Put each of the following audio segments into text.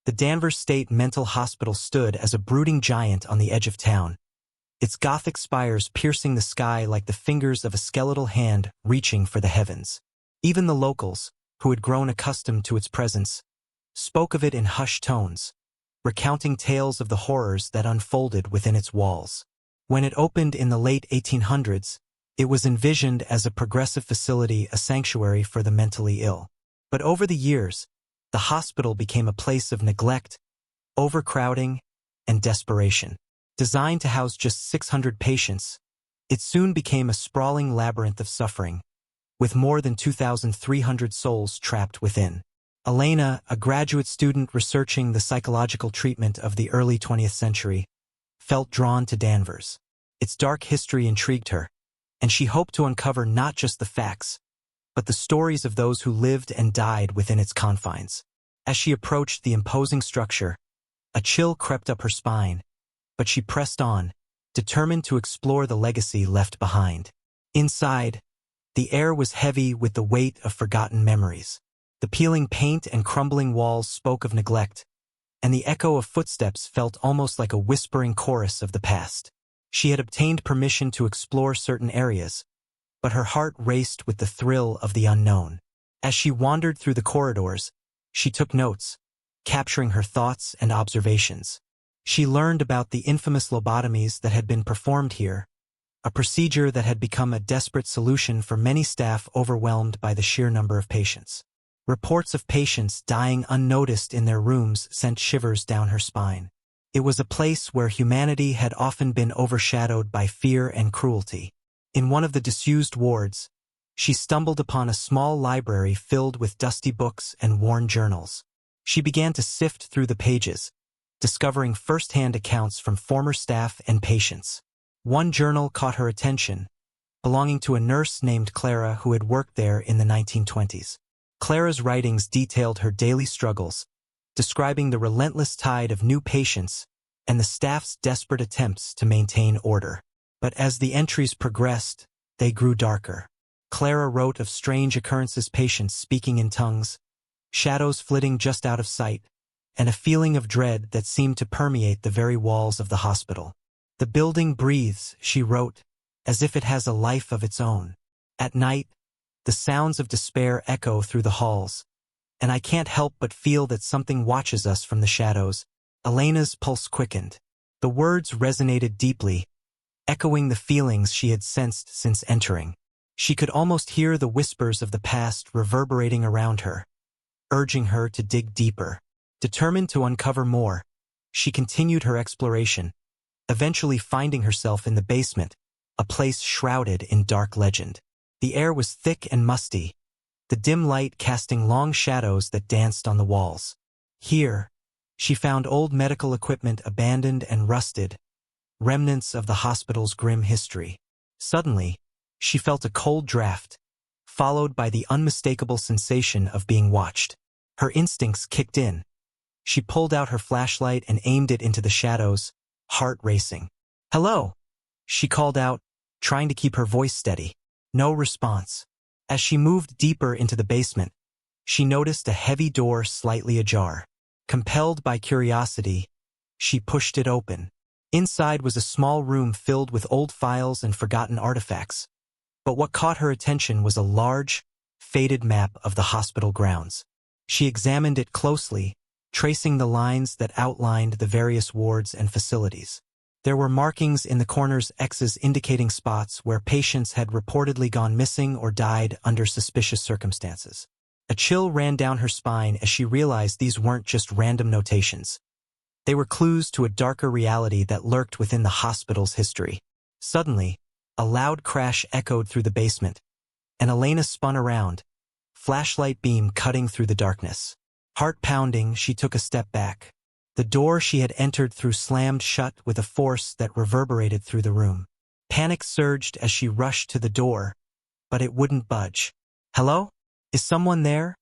The Danvers State Mental Hospital stood as a brooding giant on the edge of town, its gothic spires piercing the sky like the fingers of a skeletal hand reaching for the heavens. Even the locals, who had grown accustomed to its presence, spoke of it in hushed tones, recounting tales of the horrors that unfolded within its walls. When it opened in the late 1800s, it was envisioned as a progressive facility, a sanctuary for the mentally ill. But over the years, the hospital became a place of neglect, overcrowding, and desperation. Designed to house just 600 patients, it soon became a sprawling labyrinth of suffering, with more than 2,300 souls trapped within. Elena, a graduate student researching the psychological treatment of the early 20th century, felt drawn to Danvers. Its dark history intrigued her, and she hoped to uncover not just the facts, but the stories of those who lived and died within its confines. As she approached the imposing structure, a chill crept up her spine, but she pressed on, determined to explore the legacy left behind. Inside, the air was heavy with the weight of forgotten memories. The peeling paint and crumbling walls spoke of neglect, and the echo of footsteps felt almost like a whispering chorus of the past. She had obtained permission to explore certain areas, but her heart raced with the thrill of the unknown. As she wandered through the corridors, she took notes, capturing her thoughts and observations. She learned about the infamous lobotomies that had been performed here, a procedure that had become a desperate solution for many staff overwhelmed by the sheer number of patients. Reports of patients dying unnoticed in their rooms sent shivers down her spine. It was a place where humanity had often been overshadowed by fear and cruelty. In one of the disused wards, she stumbled upon a small library filled with dusty books and worn journals. She began to sift through the pages, discovering first-hand accounts from former staff and patients. One journal caught her attention, belonging to a nurse named Clara who had worked there in the 1920s. Clara's writings detailed her daily struggles, describing the relentless tide of new patients and the staff's desperate attempts to maintain order. But as the entries progressed, they grew darker. Clara wrote of strange occurrences, patients speaking in tongues, shadows flitting just out of sight, and a feeling of dread that seemed to permeate the very walls of the hospital. The building breathes, she wrote, as if it has a life of its own. At night, the sounds of despair echo through the halls, and I can't help but feel that something watches us from the shadows. Elena's pulse quickened. The words resonated deeply, echoing the feelings she had sensed since entering. She could almost hear the whispers of the past reverberating around her, urging her to dig deeper. Determined to uncover more, she continued her exploration, eventually finding herself in the basement, a place shrouded in dark legend. The air was thick and musty, the dim light casting long shadows that danced on the walls. Here, she found old medical equipment abandoned and rusted, remnants of the hospital's grim history. Suddenly, she felt a cold draft, followed by the unmistakable sensation of being watched. Her instincts kicked in. She pulled out her flashlight and aimed it into the shadows, heart racing. "Hello," she called out, trying to keep her voice steady. No response. As she moved deeper into the basement, she noticed a heavy door slightly ajar. Compelled by curiosity, she pushed it open. Inside was a small room filled with old files and forgotten artifacts. But what caught her attention was a large, faded map of the hospital grounds. She examined it closely, tracing the lines that outlined the various wards and facilities. There were markings in the corners, X's indicating spots where patients had reportedly gone missing or died under suspicious circumstances. A chill ran down her spine as she realized these weren't just random notations. They were clues to a darker reality that lurked within the hospital's history. Suddenly, a loud crash echoed through the basement, and Elena spun around, flashlight beam cutting through the darkness. Heart pounding, she took a step back. The door she had entered through slammed shut with a force that reverberated through the room. Panic surged as she rushed to the door, but it wouldn't budge. "Hello? Is someone there?"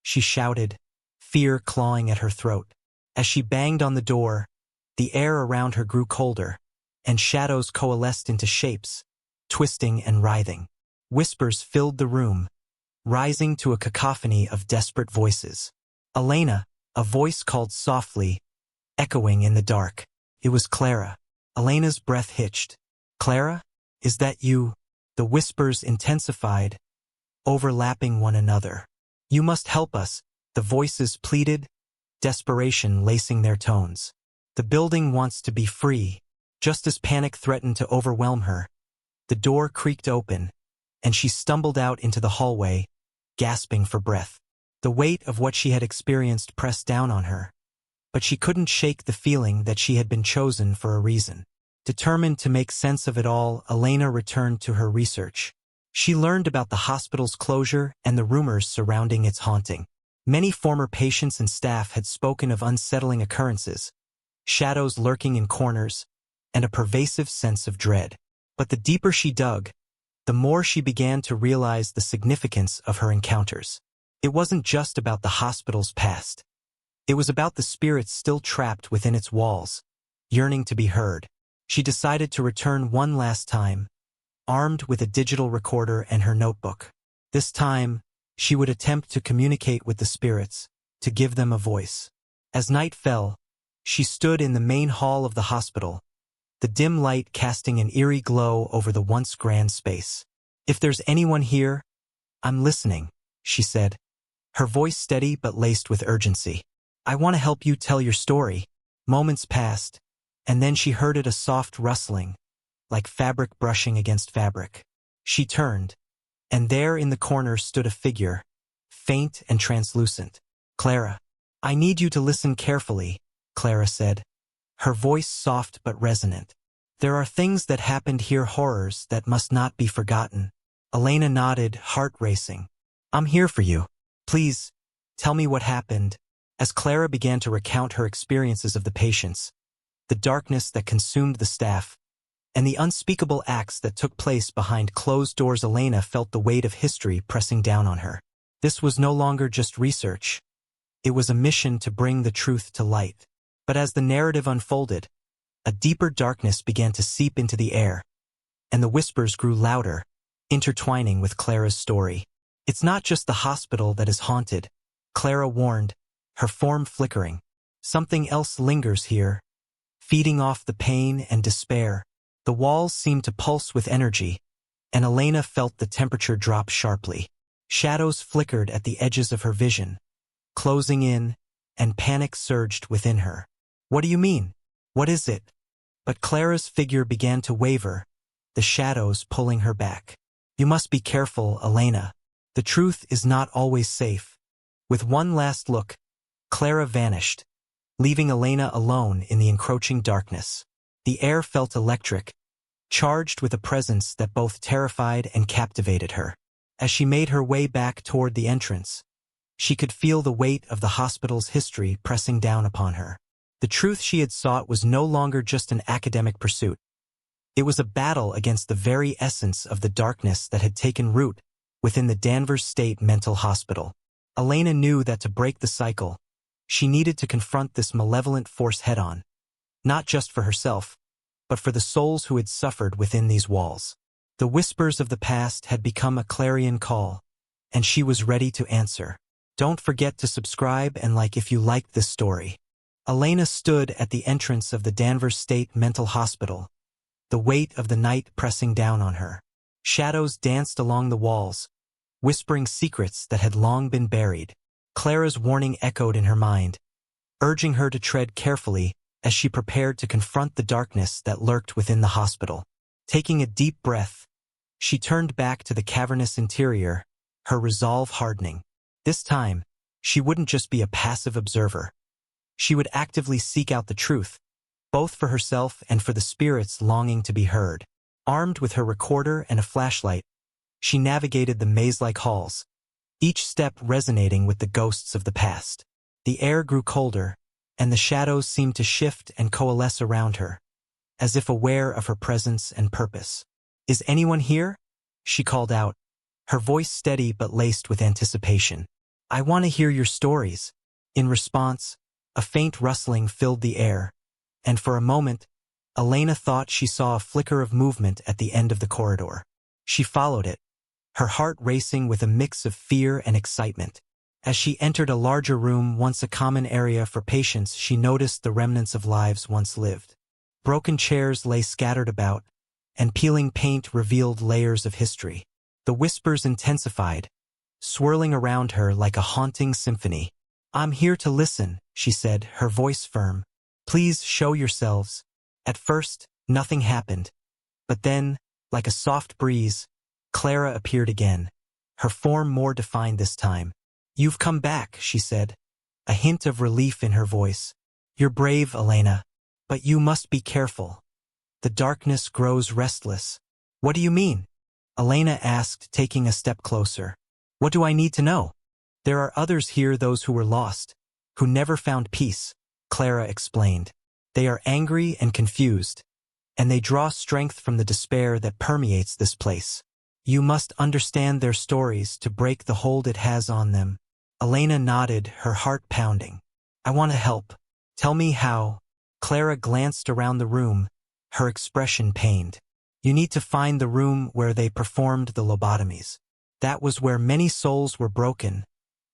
she shouted, fear clawing at her throat. As she banged on the door, the air around her grew colder, and shadows coalesced into shapes, twisting and writhing. Whispers filled the room, rising to a cacophony of desperate voices. "Elena, A voice called softly, echoing in the dark. It was Clara. Elena's breath hitched. "Clara? Is that you?" The whispers intensified, overlapping one another. "You must help us," the voices pleaded, desperation lacing their tones. "The building wants to be free." Just as panic threatened to overwhelm her, the door creaked open, and she stumbled out into the hallway, gasping for breath. The weight of what she had experienced pressed down on her, but she couldn't shake the feeling that she had been chosen for a reason. Determined to make sense of it all, Elena returned to her research. She learned about the hospital's closure and the rumors surrounding its haunting. Many former patients and staff had spoken of unsettling occurrences, shadows lurking in corners, and a pervasive sense of dread. But the deeper she dug, the more she began to realize the significance of her encounters. It wasn't just about the hospital's past. It was about the spirits still trapped within its walls, yearning to be heard. She decided to return one last time, armed with a digital recorder and her notebook. This time, she would attempt to communicate with the spirits, to give them a voice. As night fell, she stood in the main hall of the hospital, the dim light casting an eerie glow over the once grand space. "If there's anyone here, I'm listening," she said, her voice steady but laced with urgency. "I want to help you tell your story." Moments passed, and then she heard a soft rustling, like fabric brushing against fabric. She turned, and there in the corner stood a figure, faint and translucent. "Clara, I need you to listen carefully," Clara said, her voice soft but resonant. "There are things that happened here, horrors that must not be forgotten." Elena nodded, heart racing. "I'm here for you. Please, tell me what happened." As Clara began to recount her experiences of the patients, the darkness that consumed the staff, and the unspeakable acts that took place behind closed doors, Elena felt the weight of history pressing down on her. This was no longer just research. It was a mission to bring the truth to light. But as the narrative unfolded, a deeper darkness began to seep into the air, and the whispers grew louder, intertwining with Clara's story. "It's not just the hospital that is haunted," Clara warned, her form flickering. "Something else lingers here, feeding off the pain and despair." The walls seemed to pulse with energy, and Elena felt the temperature drop sharply. Shadows flickered at the edges of her vision, closing in, and panic surged within her. "What do you mean? What is it?" But Clara's figure began to waver, the shadows pulling her back. "You must be careful, Elena. The truth is not always safe." With one last look, Clara vanished, leaving Elena alone in the encroaching darkness. The air felt electric, charged with a presence that both terrified and captivated her. As she made her way back toward the entrance, she could feel the weight of the hospital's history pressing down upon her. The truth she had sought was no longer just an academic pursuit. It was a battle against the very essence of the darkness that had taken root within the Danvers State Mental Hospital. Elena knew that to break the cycle, she needed to confront this malevolent force head-on, not just for herself, but for the souls who had suffered within these walls. The whispers of the past had become a clarion call, and she was ready to answer. Don't forget to subscribe and like if you liked this story. Elena stood at the entrance of the Danvers State Mental Hospital, the weight of the night pressing down on her. Shadows danced along the walls, whispering secrets that had long been buried. Clara's warning echoed in her mind, urging her to tread carefully as she prepared to confront the darkness that lurked within the hospital. Taking a deep breath, she turned back to the cavernous interior, her resolve hardening. This time, she wouldn't just be a passive observer. She would actively seek out the truth, both for herself and for the spirits longing to be heard. Armed with her recorder and a flashlight, she navigated the maze-like halls, each step resonating with the ghosts of the past. The air grew colder, and the shadows seemed to shift and coalesce around her, as if aware of her presence and purpose. "Is anyone here?" she called out, her voice steady but laced with anticipation. "I want to hear your stories." In response, a faint rustling filled the air, and for a moment, Elena thought she saw a flicker of movement at the end of the corridor. She followed it, her heart racing with a mix of fear and excitement. As she entered a larger room, once a common area for patients, she noticed the remnants of lives once lived. Broken chairs lay scattered about, and peeling paint revealed layers of history. The whispers intensified, swirling around her like a haunting symphony. "I'm here to listen," she said, her voice firm. "Please show yourselves." At first, nothing happened. But then, like a soft breeze, Clara appeared again, her form more defined this time. "You've come back," she said, a hint of relief in her voice. "You're brave, Elena. But you must be careful. The darkness grows restless." "What do you mean?" Elena asked, taking a step closer. "What do I need to know?" "There are others here, those who were lost, who never found peace," Clara explained. "They are angry and confused, and they draw strength from the despair that permeates this place. You must understand their stories to break the hold it has on them." Elena nodded, her heart pounding. "I want to help. Tell me how." Clara glanced around the room, her expression pained. "You need to find the room where they performed the lobotomies. That was where many souls were broken,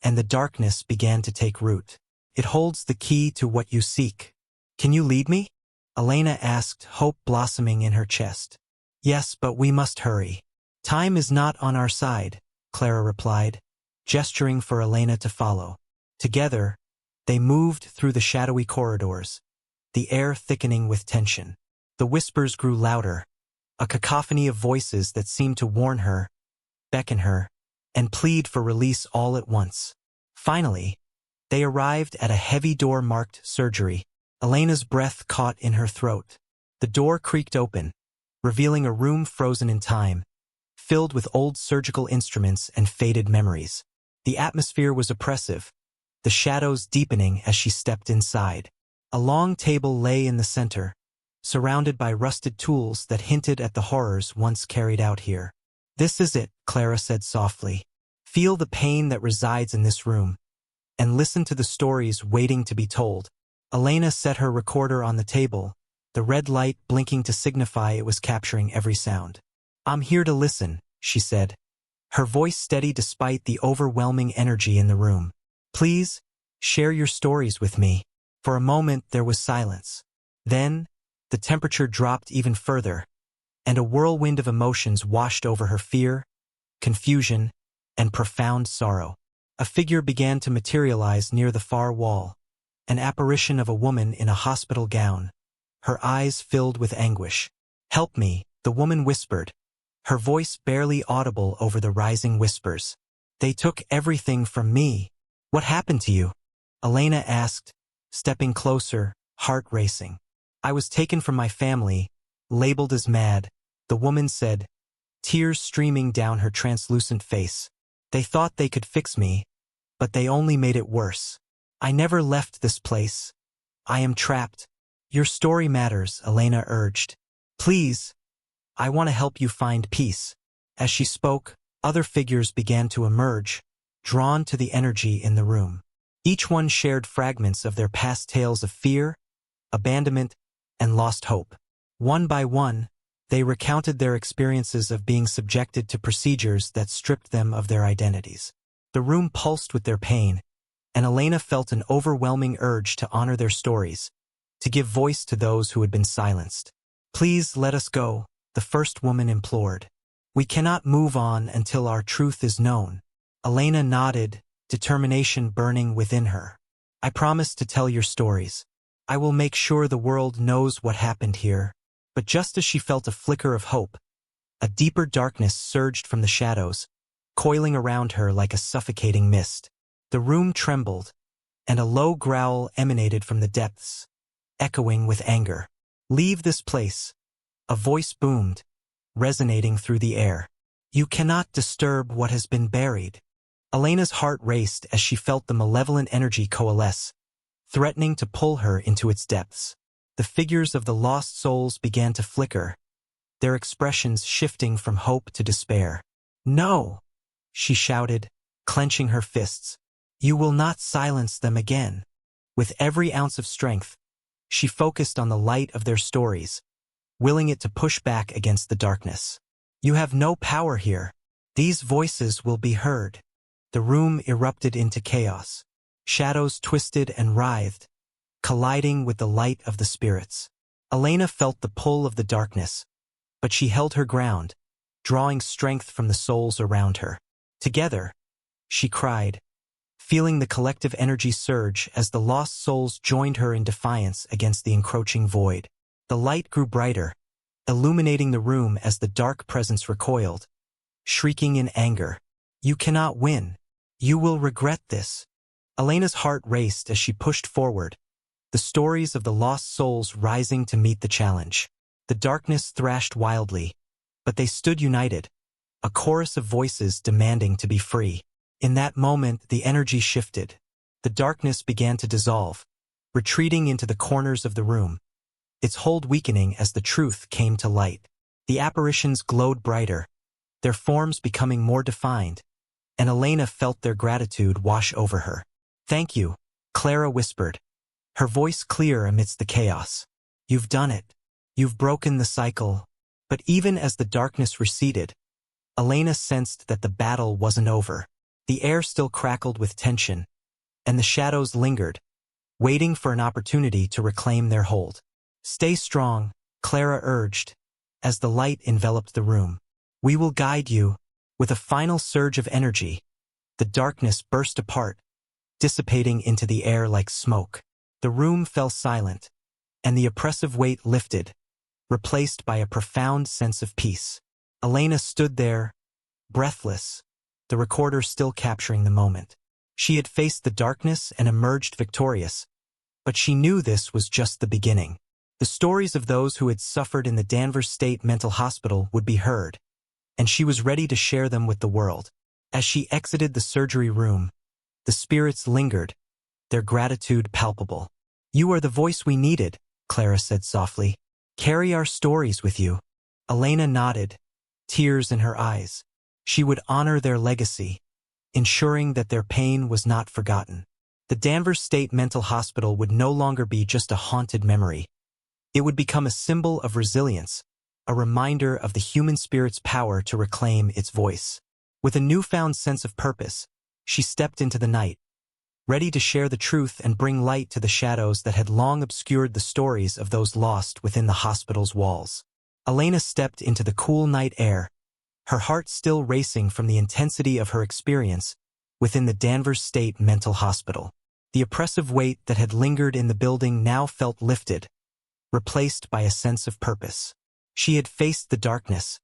and the darkness began to take root. It holds the key to what you seek. Can you lead me?" Elena asked, hope blossoming in her chest. "Yes, but we must hurry. Time is not on our side," Clara replied, gesturing for Elena to follow. Together, they moved through the shadowy corridors, the air thickening with tension. The whispers grew louder, a cacophony of voices that seemed to warn her, beckon her, and plead for release all at once. Finally, they arrived at a heavy door marked surgery. Elena's breath caught in her throat. The door creaked open, revealing a room frozen in time, filled with old surgical instruments and faded memories. The atmosphere was oppressive, the shadows deepening as she stepped inside. A long table lay in the center, surrounded by rusted tools that hinted at the horrors once carried out here. "This is it," Clara said softly. "Feel the pain that resides in this room, and listen to the stories waiting to be told." Elena set her recorder on the table, the red light blinking to signify it was capturing every sound. "I'm here to listen," she said, her voice steady despite the overwhelming energy in the room. "Please, share your stories with me." For a moment there was silence. Then, the temperature dropped even further, and a whirlwind of emotions washed over her: fear, confusion, and profound sorrow. A figure began to materialize near the far wall, an apparition of a woman in a hospital gown, her eyes filled with anguish. "Help me," the woman whispered, her voice barely audible over the rising whispers. "They took everything from me." "What happened to you?" Elena asked, stepping closer, heart racing. "I was taken from my family, labeled as mad," the woman said, tears streaming down her translucent face. "They thought they could fix me, but they only made it worse. I never left this place. I am trapped." "Your story matters," Elena urged. "Please, I want to help you find peace." As she spoke, other figures began to emerge, drawn to the energy in the room. Each one shared fragments of their past tales of fear, abandonment, and lost hope. One by one, they recounted their experiences of being subjected to procedures that stripped them of their identities. The room pulsed with their pain, and Elena felt an overwhelming urge to honor their stories, to give voice to those who had been silenced. "Please let us go," the first woman implored. "We cannot move on until our truth is known." Elena nodded, determination burning within her. "I promise to tell your stories. I will make sure the world knows what happened here." But just as she felt a flicker of hope, a deeper darkness surged from the shadows, coiling around her like a suffocating mist. The room trembled, and a low growl emanated from the depths, echoing with anger. "Leave this place," a voice boomed, resonating through the air. "You cannot disturb what has been buried." Elena's heart raced as she felt the malevolent energy coalesce, threatening to pull her into its depths. The figures of the lost souls began to flicker, their expressions shifting from hope to despair. "No!" she shouted, clenching her fists. "You will not silence them again." With every ounce of strength, she focused on the light of their stories, willing it to push back against the darkness. "You have no power here. These voices will be heard." The room erupted into chaos. Shadows twisted and writhed, colliding with the light of the spirits. Elena felt the pull of the darkness, but she held her ground, drawing strength from the souls around her. Together, she cried, feeling the collective energy surge as the lost souls joined her in defiance against the encroaching void. The light grew brighter, illuminating the room as the dark presence recoiled, shrieking in anger. "You cannot win. You will regret this." Elena's heart raced as she pushed forward, the stories of the lost souls rising to meet the challenge. The darkness thrashed wildly, but they stood united, a chorus of voices demanding to be free. In that moment, the energy shifted. The darkness began to dissolve, retreating into the corners of the room, its hold weakening as the truth came to light. The apparitions glowed brighter, their forms becoming more defined, and Elena felt their gratitude wash over her. "Thank you," Clara whispered, her voice clear amidst the chaos. "You've done it. You've broken the cycle." But even as the darkness receded, Elena sensed that the battle wasn't over. The air still crackled with tension, and the shadows lingered, waiting for an opportunity to reclaim their hold. "Stay strong," Clara urged, as the light enveloped the room. "We will guide you." With a final surge of energy, the darkness burst apart, dissipating into the air like smoke. The room fell silent, and the oppressive weight lifted, replaced by a profound sense of peace. Elena stood there, breathless, the recorder still capturing the moment. She had faced the darkness and emerged victorious, but she knew this was just the beginning. The stories of those who had suffered in the Danvers State Mental Hospital would be heard, and she was ready to share them with the world. As she exited the surgery room, the spirits lingered, their gratitude palpable. "You are the voice we needed," Clara said softly. "Carry our stories with you." Elena nodded, tears in her eyes. She would honor their legacy, ensuring that their pain was not forgotten. The Danvers State Mental Hospital would no longer be just a haunted memory. It would become a symbol of resilience, a reminder of the human spirit's power to reclaim its voice. With a newfound sense of purpose, she stepped into the night, ready to share the truth and bring light to the shadows that had long obscured the stories of those lost within the hospital's walls. Elena stepped into the cool night air, her heart still racing from the intensity of her experience within the Danvers State Mental Hospital. The oppressive weight that had lingered in the building now felt lifted, replaced by a sense of purpose. She had faced the darkness,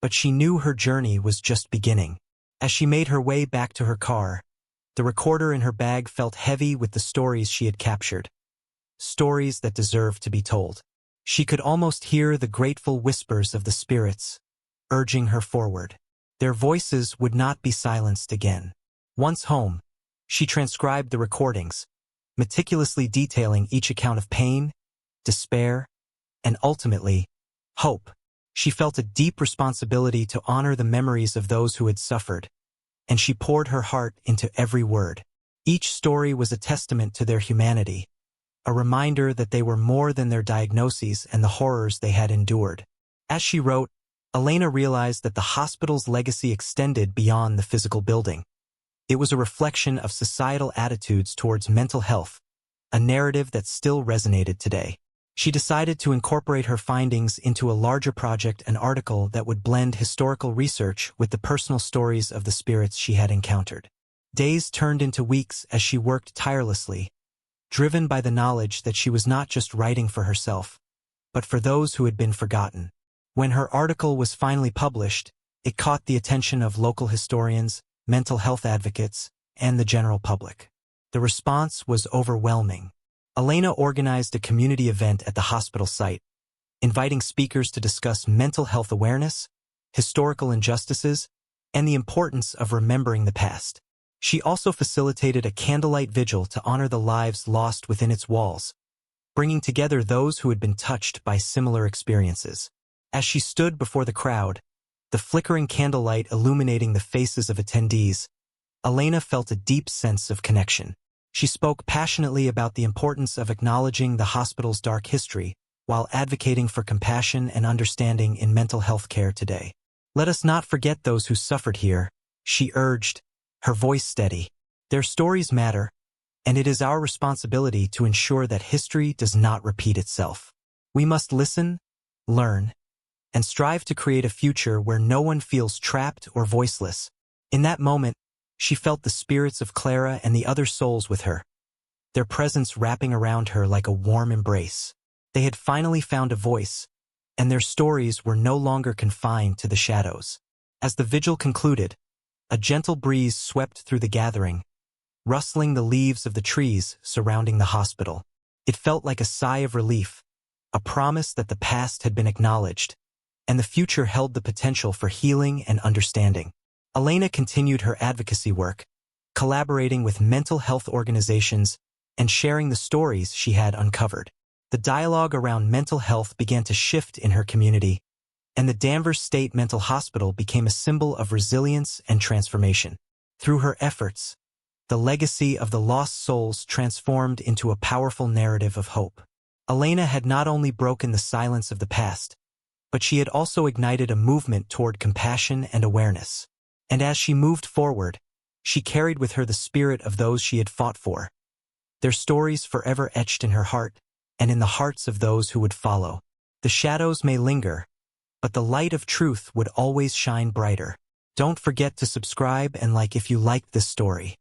but she knew her journey was just beginning. As she made her way back to her car, the recorder in her bag felt heavy with the stories she had captured, stories that deserved to be told. She could almost hear the grateful whispers of the spirits, urging her forward. Their voices would not be silenced again. Once home, she transcribed the recordings, meticulously detailing each account of pain, despair, and ultimately, hope. She felt a deep responsibility to honor the memories of those who had suffered, and she poured her heart into every word. Each story was a testament to their humanity, a reminder that they were more than their diagnoses and the horrors they had endured. As she wrote, Elena realized that the hospital's legacy extended beyond the physical building. It was a reflection of societal attitudes towards mental health, a narrative that still resonated today. She decided to incorporate her findings into a larger project, an article that would blend historical research with the personal stories of the spirits she had encountered. Days turned into weeks as she worked tirelessly, driven by the knowledge that she was not just writing for herself, but for those who had been forgotten. When her article was finally published, it caught the attention of local historians, mental health advocates, and the general public. The response was overwhelming. Elena organized a community event at the hospital site, inviting speakers to discuss mental health awareness, historical injustices, and the importance of remembering the past. She also facilitated a candlelight vigil to honor the lives lost within its walls, bringing together those who had been touched by similar experiences. As she stood before the crowd, the flickering candlelight illuminating the faces of attendees, Elena felt a deep sense of connection. She spoke passionately about the importance of acknowledging the hospital's dark history while advocating for compassion and understanding in mental health care today. "Let us not forget those who suffered here," she urged, her voice steady. Their stories matter, and it is our responsibility to ensure that history does not repeat itself. We must listen, learn, and strive to create a future where no one feels trapped or voiceless. In that moment, she felt the spirits of Clara and the other souls with her, their presence wrapping around her like a warm embrace. They had finally found a voice, and their stories were no longer confined to the shadows. As the vigil concluded, a gentle breeze swept through the gathering, rustling the leaves of the trees surrounding the hospital. It felt like a sigh of relief, a promise that the past had been acknowledged, and the future held the potential for healing and understanding. Elena continued her advocacy work, collaborating with mental health organizations and sharing the stories she had uncovered. The dialogue around mental health began to shift in her community, and the Danvers State Mental Hospital became a symbol of resilience and transformation. Through her efforts, the legacy of the lost souls transformed into a powerful narrative of hope. Elena had not only broken the silence of the past, but she had also ignited a movement toward compassion and awareness. And as she moved forward, she carried with her the spirit of those she had fought for, their stories forever etched in her heart and in the hearts of those who would follow. The shadows may linger, but the light of truth would always shine brighter. Don't forget to subscribe and like if you liked this story.